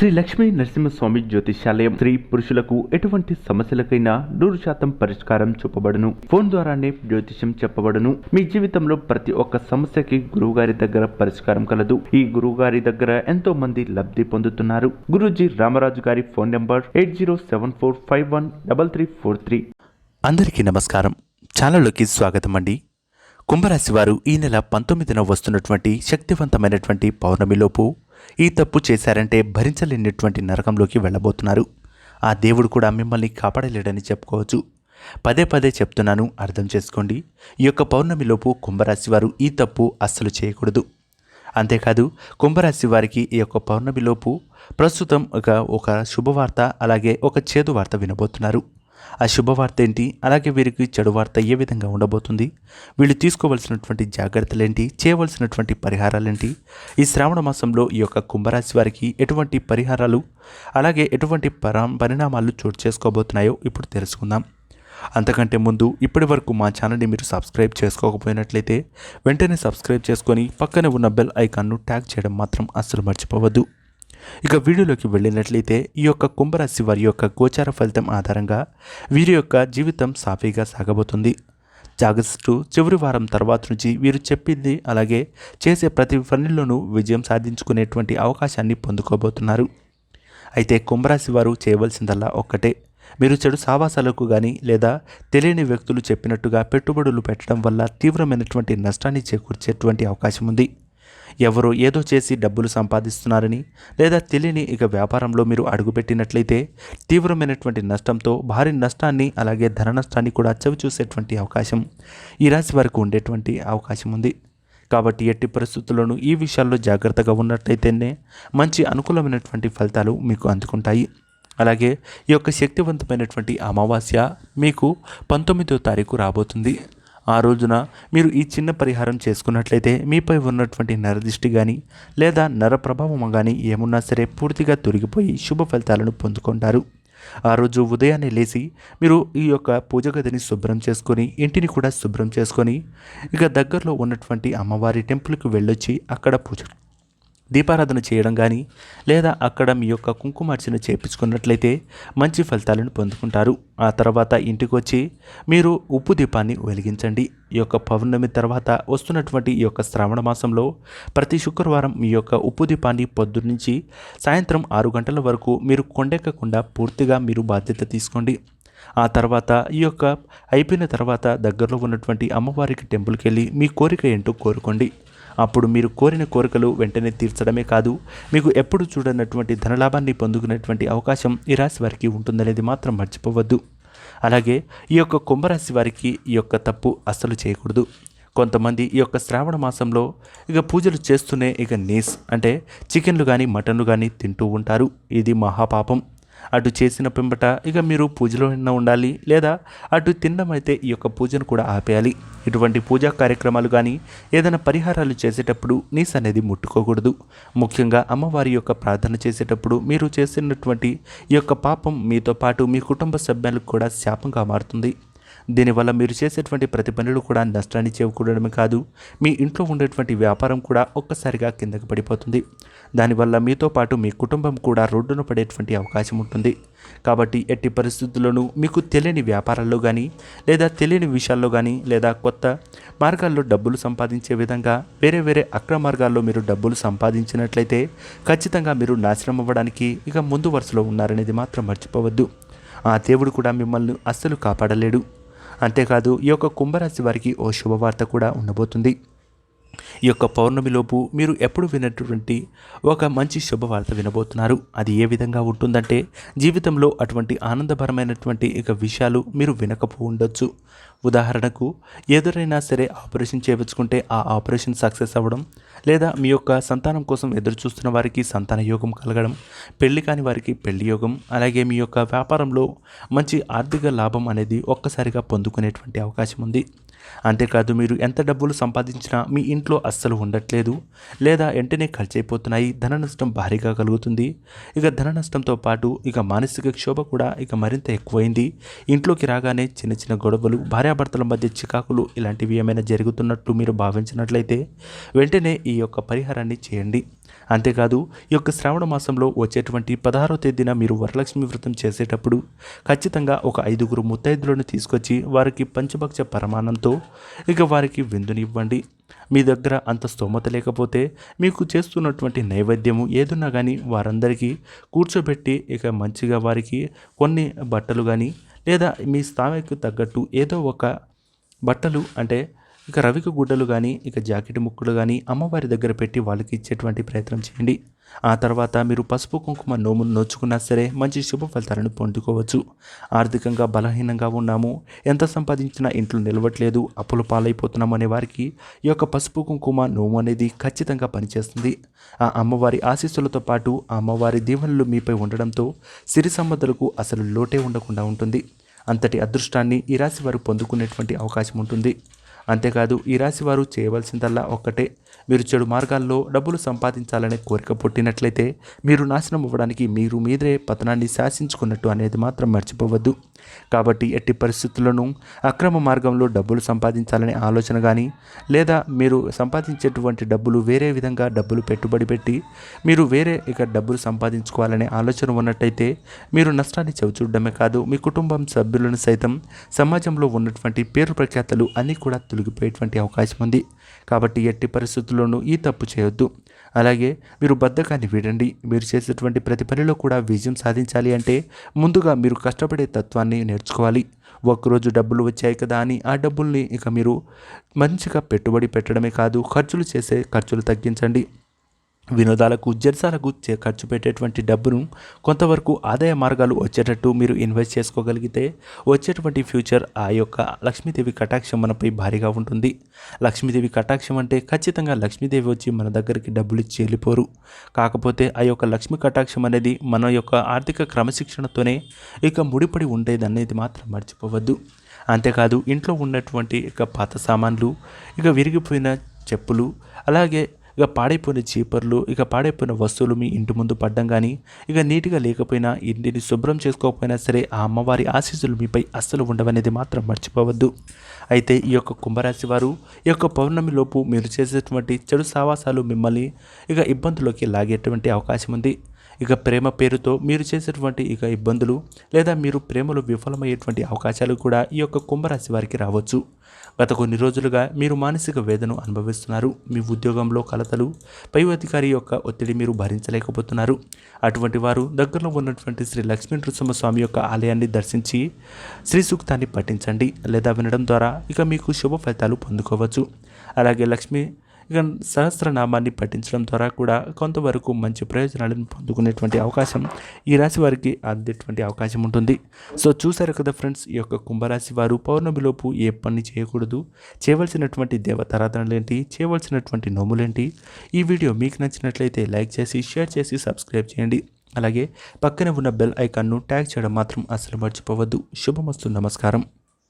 శ్రీ లక్ష్మీ నరసింహస్వామి జ్యోతిష్యాలయం స్త్రీ పురుషులకు ఎటువంటి సమస్యలకైనా 100% పరిష్కారం చూపబడును. ఫోన్ ద్వారానే జ్యోతిష్యం చెప్పబడును. మీ జీవితంలో ప్రతి ఒక్క సమస్యకి గురువుగారి దగ్గర పరిష్కారం కలదు. ఈ గురువుగారి దగ్గర ఎంతో మంది లబ్ధి పొందుతున్నారు. గురూజీ రామరాజు గారి ఫోన్ నంబర్ 8074513343. అందరికీ నమస్కారం. ఛానల్లోకి స్వాగతం అండి. కుంభరాశి వారు ఈ నెల 19న వస్తున్నటువంటి శక్తివంతమైనటువంటి పౌర్ణమిలోపు ఈ తప్పు చేశారంటే భరించలేనటువంటి నరకంలోకి వెళ్ళబోతున్నారు. ఆ దేవుడు కూడా మిమ్మల్ని కాపాడలేడని చెప్పుకోవచ్చు. పదే పదే చెప్తున్నాను, అర్థం చేసుకోండి. ఈ యొక్క పౌర్ణమిలోపు కుంభరాశి వారు ఈ తప్పు అస్సలు చేయకూడదు. అంతేకాదు, కుంభరాశి వారికి ఈ యొక్క పౌర్ణమిలోపు ప్రస్తుతం ఒక శుభవార్త, అలాగే ఒక చేదు వార్త వినబోతున్నారు. ఆ శుభవార్త ఏంటి, అలాగే వీరికి చెడు వార్త ఏ విధంగా ఉండబోతుంది, వీళ్ళు తీసుకోవలసినటువంటి జాగ్రత్తలేంటి, చేయవలసినటువంటి పరిహారాలేంటి, ఈ శ్రావణ మాసంలో ఈ యొక్క కుంభరాశి వారికి ఎటువంటి పరిహారాలు, అలాగే ఎటువంటి పరిణామాలు చోటు చేసుకోబోతున్నాయో ఇప్పుడు తెలుసుకుందాం. అంతకంటే ముందు ఇప్పటి వరకు మా ఛానల్ని మీరు సబ్స్క్రైబ్ చేసుకోకపోయినట్లయితే వెంటనే సబ్స్క్రైబ్ చేసుకొని పక్కనే ఉన్న బెల్ ఐకాన్ను ట్యాగ్ చేయడం మాత్రం అస్సలు మర్చిపోవద్దు. ఇక వీడియోలోకి వెళ్ళినట్లయితే ఈ యొక్క కుంభరాశి వారి యొక్క గోచార ఫలితం ఆధారంగా వీరి యొక్క జీవితం సాఫీగా సాగబోతుంది. ఆగస్టు చివరి వారం తర్వాత నుంచి వీరు చెప్పింది అలాగే చేసే ప్రతి పనిలోనూ విజయం సాధించుకునేటువంటి అవకాశాన్ని పొందుకోబోతున్నారు. అయితే కుంభరాశి వారు చేయవలసిందల్లా ఒక్కటే, మీరు చెడు సావాసాలకు కానీ లేదా తెలియని వ్యక్తులు చెప్పినట్టుగా పెట్టుబడులు పెట్టడం వల్ల తీవ్రమైనటువంటి నష్టాన్ని చేకూర్చేటువంటి అవకాశం ఉంది. ఎవరో ఏదో చేసి డబ్బులు సంపాదిస్తున్నారని లేదా తెలియని వ్యాపారంలో మీరు అడుగుపెట్టినట్లయితే తీవ్రమైనటువంటి నష్టంతో భారీ నష్టాన్ని అలాగే ధన నష్టాన్ని కూడా చవిచూసేటువంటి అవకాశం ఈ రాశి వారికి ఉండేటువంటి అవకాశం ఉంది. కాబట్టి ఎట్టి పరిస్థితుల్లోనూ ఈ విషయాల్లో జాగ్రత్తగా ఉన్నట్లయితేనే మంచి అనుకూలమైనటువంటి ఫలితాలు మీకు అందుకుంటాయి. అలాగే ఈ యొక్క శక్తివంతమైనటువంటి అమావాస్య మీకు 19వ తారీఖు రాబోతుంది. ఆ రోజున మీరు ఈ చిన్న పరిహారం చేసుకున్నట్లయితే మీపై ఉన్నటువంటి నరదిష్టి కానీ లేదా నర ప్రభావం కానీ ఏమున్నా సరే పూర్తిగా తొలగిపోయి శుభ ఫలితాలను పొందుకుంటారు. ఆ రోజు ఉదయాన్నే లేచి మీరు ఈ యొక్క పూజ గదిని శుభ్రం చేసుకొని ఇంటిని కూడా శుభ్రం చేసుకొని దగ్గరలో ఉన్నటువంటి అమ్మవారి టెంపుల్కి వెళ్ళొచ్చి అక్కడ దీపారాధన చేయడం కానీ లేదా అక్కడ మీ యొక్క కుంకుమార్చన చేయించుకున్నట్లయితే మంచి ఫలితాలను పొందుకుంటారు. ఆ తర్వాత ఇంటికి వచ్చి మీరు ఉప్పు దీపాన్ని వెలిగించండి. ఈ యొక్క పౌర్ణమి తర్వాత వస్తున్నటువంటి ఈ యొక్క శ్రావణ మాసంలో ప్రతి శుక్రవారం మీ యొక్క ఉప్పు దీపాన్ని పొద్దున్నుంచి సాయంత్రం 6 గంటల వరకు మీరు కొండెక్కకుండా పూర్తిగా మీరు బాధ్యత తీసుకోండి. ఆ తర్వాత ఈ యొక్క అయిపోయిన తర్వాత దగ్గరలో ఉన్నటువంటి అమ్మవారికి టెంపుల్కి వెళ్ళి మీ కోరిక ఏంటో కోరుకోండి. అప్పుడు మీరు కోరిన కోరికలు వెంటనే తీర్చడమే కాదు, మీకు ఎప్పుడు చూడనటువంటి ధనలాభాన్ని పొందుకునేటువంటి అవకాశం ఈ రాశి వారికి ఉంటుందనేది మాత్రం మర్చిపోవద్దు. అలాగే ఈ యొక్క కుంభరాశి వారికి ఈ యొక్క తప్పు అస్సలు చేయకూడదు. కొంతమంది ఈ యొక్క శ్రావణ మాసంలో పూజలు చేస్తూనే నీస్ అంటే చికెన్లు కానీ మటన్లు కానీ తింటూ ఉంటారు. ఇది మహాపాపం. అటు చేసిన పిమ్మట మీరు పూజలో ఉండాలి, లేదా అటు తినడం అయితే ఈ యొక్క పూజను కూడా ఆపేయాలి. ఇటువంటి పూజా కార్యక్రమాలు కానీ ఏదైనా పరిహారాలు చేసేటప్పుడు నీస్ అనేది ముట్టుకోకూడదు. ముఖ్యంగా అమ్మవారి యొక్క ప్రార్థన చేసేటప్పుడు మీరు చేసినటువంటి ఈ యొక్క పాపం మీతో పాటు మీ కుటుంబ సభ్యులకు కూడా శాపంగా మారుతుంది. దీనివల్ల మీరు చేసేటువంటి ప్రతి పనులు కూడా నష్టాన్ని చేకూరడమే కాదు, మీ ఇంట్లో ఉండేటువంటి వ్యాపారం కూడా ఒక్కసారిగా కిందకి పడిపోతుంది. దానివల్ల మీతో పాటు మీ కుటుంబం కూడా రోడ్డున పడేటువంటి అవకాశం ఉంటుంది. కాబట్టి ఎట్టి పరిస్థితుల్లోనూ మీకు తెలియని వ్యాపారాల్లో కానీ లేదా తెలియని విషయాల్లో కానీ లేదా కొత్త మార్గాల్లో డబ్బులు సంపాదించే విధంగా వేరే అక్రమ మార్గాల్లో మీరు డబ్బులు సంపాదించినట్లయితే ఖచ్చితంగా మీరు నాశనం అవ్వడానికి ముందు వరుసలో ఉన్నారనేది మాత్రం మర్చిపోవద్దు. ఆ దేవుడు కూడా మిమ్మల్ని అస్సలు కాపాడలేడు. అంతేకాదు, ఈ యొక్క కుంభరాశి వారికి ఓ శుభవార్త కూడా ఉండబోతుంది. ఈ యొక్క పౌర్ణమిలోపు మీరు ఎప్పుడు విన్నటువంటి ఒక మంచి శుభవార్త వినబోతున్నారు. అది ఏ విధంగా ఉంటుందంటే, జీవితంలో అటువంటి ఆనందపరమైనటువంటి విషయాలు మీరు వినకపో ఉండొచ్చు. ఉదాహరణకు, ఎదురైనా సరే ఆపరేషన్ చేయించుకుంటే ఆ ఆపరేషన్ సక్సెస్ అవ్వడం, లేదా మీ యొక్క సంతానం కోసం ఎదురు చూస్తున్న వారికి సంతాన యోగం కలగడం, పెళ్లి కాని వారికి పెళ్లి యోగం, అలాగే మీ యొక్క వ్యాపారంలో మంచి ఆర్థిక లాభం అనేది ఒక్కసారిగా పొందుకునేటువంటి అవకాశం ఉంది. అంతేకాదు, మీరు ఎంత డబ్బులు సంపాదించినా మీ ఇంట్లో అస్సలు ఉండట్లేదు, లేదా వెంటనే ఖర్చు అయిపోతున్నాయి, ధన నష్టం భారీగా కలుగుతుంది. ధన నష్టంతో పాటు మానసిక క్షోభ కూడా మరింత ఎక్కువైంది. ఇంట్లోకి రాగానే చిన్న చిన్న గొడవలు, భార్యాభర్తల మధ్య చికాకులు ఇలాంటివి ఏమైనా జరుగుతున్నట్లు మీరు భావించినట్లయితే వెంటనే ఈ యొక్క పరిహారాన్ని చేయండి. అంతేకాదు ఈ యొక్క శ్రావణ మాసంలో వచ్చేటువంటి 16వ తేదీన మీరు వరలక్ష్మి వ్రతం చేసేటప్పుడు ఖచ్చితంగా ఒక 5 ముత్తైదులను తీసుకొచ్చి వారికి పంచభక్ష పరమాన్నంతో ఇక వారికి విందునివ్వండి. మీ దగ్గర అంత స్తోమత లేకపోతే మీకు చేస్తున్నటువంటి నైవేద్యము ఏదున్నా కానీ వారందరికీ కూర్చోబెట్టి ఇక మంచిగా వారికి కొన్ని బట్టలు కానీ లేదా మీ స్థాయికి తగ్గట్టు ఏదో ఒక బట్టలు అంటే ఇక రవిక గుడ్డలు కానీ ఇక జాకెట్ ముక్కలు కానీ అమ్మవారి దగ్గర పెట్టి వాళ్ళకి ఇచ్చేటువంటి ప్రయత్నం చేయండి. ఆ తర్వాత మీరు పసుపు కుంకుమ నోములు నోచుకున్నా సరే మంచి శుభ ఫలితాలను పొందుకోవచ్చు. ఆర్థికంగా బలహీనంగా ఉన్నాము, ఎంత సంపాదించినా ఇంట్లో నిలవట్లేదు, అప్పుల పాలైపోతున్నాం అనే వారికి ఈ యొక్క పసుపు కుంకుమ నోము అనేది ఖచ్చితంగా పనిచేస్తుంది. ఆ అమ్మవారి ఆశీస్సులతో పాటు ఆ అమ్మవారి దీవెనలు మీపై ఉండడంతో సిరి సంపదలకు అసలు లోటే ఉండకుండా ఉంటుంది. అంతటి అదృష్టాన్ని ఈ రాశి వారు పొందుకునేటువంటి అవకాశం ఉంటుంది. అంతేకాదు ఈ రాశి వారు చేయవలసిందల్లా ఒక్కటే, మీరు చెడు మార్గాల్లో డబ్బులు సంపాదించాలనే కోరిక పుట్టినట్లయితే మీరు నాశనం అవ్వడానికి మీరు మీరే పతనాన్ని శాసించుకున్నట్టు అనేది మాత్రం మర్చిపోవద్దు. కాబట్టి ఎట్టి పరిస్థితుల్లోనూ అక్రమ మార్గంలో డబ్బులు సంపాదించాలనే ఆలోచన కానీ లేదా మీరు సంపాదించేటువంటి డబ్బులు వేరే విధంగా డబ్బులు పెట్టుబడి పెట్టి మీరు వేరే ఇక డబ్బులు సంపాదించుకోవాలనే ఆలోచన ఉన్నట్టయితే మీరు నష్టాన్ని చవిచూడడమే కాదు మీ కుటుంబం సభ్యులను సైతం సమాజంలో ఉన్నటువంటి పేరు ప్రఖ్యాతలు అన్నీ కూడా తొలగిపోయేటువంటి అవకాశం ఉంది. కాబట్టి ఎట్టి పరిస్థితుల్లోనూ ఈ తప్పు చేయొద్దు. అలాగే మీరు బద్ధకాన్ని వీడండి. మీరు చేసేటువంటి ప్రతి పనిలో కూడా విజయం సాధించాలి అంటే ముందుగా మీరు కష్టపడే తత్వాన్ని నేర్చుకోవాలి. ఒక్కరోజు డబ్బులు వచ్చాయి కదా అని ఆ డబ్బుల్ని ఇక మీరు మంచిగా పెట్టుబడి పెట్టడమే కాదు ఖర్చులు తగ్గించండి. వినోదాలకు జల్సాలకు ఖర్చు పెట్టేటువంటి డబ్బును కొంతవరకు ఆదాయ మార్గాలు వచ్చేటట్టు మీరు ఇన్వెస్ట్ చేసుకోగలిగితే వచ్చేటువంటి ఫ్యూచర్ ఆ యొక్క లక్ష్మీదేవి కటాక్షం మనపై భారీగా ఉంటుంది. లక్ష్మీదేవి కటాక్షం అంటే ఖచ్చితంగా లక్ష్మీదేవి వచ్చి మన దగ్గరికి డబ్బులు ఇచ్చి వెళ్ళిపోరు. కాకపోతే ఆ యొక్క లక్ష్మీ కటాక్షం అనేది మన యొక్క ఆర్థిక క్రమశిక్షణతోనే ఇక ముడిపడి ఉండేది అనేది మాత్రం మర్చిపోవద్దు. అంతేకాదు ఇంట్లో ఉన్నటువంటి ఇక పాత సామాన్లు, ఇక విరిగిపోయిన చెప్పులు, అలాగే ఇక పాడైపోయిన చీపర్లు, ఇక పాడైపోయిన వస్తువులు మీ ఇంటి ముందు పడ్డం కానీ ఇక నీట్గా లేకపోయినా ఇంటిని శుభ్రం చేసుకోకపోయినా సరే ఆ అమ్మవారి ఆశీస్సులు మీపై అస్సలు ఉండవనేది మాత్రం మర్చిపోవద్దు. అయితే ఈ యొక్క కుంభరాశి వారు ఈ యొక్క పౌర్ణమిలోపు మీరు చేసేటువంటి చెడు సావాసాలు మిమ్మల్ని ఇక ఇబ్బందుల్లోకి లాగేటువంటి అవకాశం ఉంది. ఇక ప్రేమ పేరుతో మీరు చేసేటువంటి ఇక ఇబ్బందులు లేదా మీరు ప్రేమలో విఫలమయ్యేటువంటి అవకాశాలు కూడా ఈ యొక్క కుంభరాశి వారికి రావచ్చు. గత కొన్ని రోజులుగా మీరు మానసిక వేదన అనుభవిస్తున్నారు. మీ ఉద్యోగంలో కలతలు, పై అధికారి యొక్క ఒత్తిడి మీరు భరించలేకపోతున్నారు. అటువంటి వారు దగ్గరలో ఉన్నటువంటి శ్రీ లక్ష్మీ నృసింహస్వామి యొక్క ఆలయాన్ని దర్శించి శ్రీ సూక్తాన్ని పఠించండి లేదా వినడం ద్వారా ఇక మీకు శుభ ఫలితాలు పొందుకోవచ్చు. అలాగే లక్ష్మీ ఇక సహస్రనామాన్ని పఠించడం ద్వారా కూడా కొంతవరకు మంచి ప్రయోజనాలను పొందుకునేటువంటి అవకాశం ఈ రాశి వారికి అందేటువంటి అవకాశం ఉంటుంది. సో చూసారు కదా ఫ్రెండ్స్, ఈ యొక్క కుంభరాశి వారు పౌర్ణమిలోపు ఏ పని చేయకూడదు, చేయవలసినటువంటి దేవతారాధనలు ఏంటి, చేయవలసినటువంటి నోములేంటి. ఈ వీడియో మీకు నచ్చినట్లయితే లైక్ చేసి షేర్ చేసి సబ్స్క్రైబ్ చేయండి. అలాగే పక్కనే ఉన్న బెల్ ఐకాన్ను ట్యాగ్ చేయడం మాత్రం అసలు మర్చిపోవద్దు. శుభమస్తు. నమస్కారం.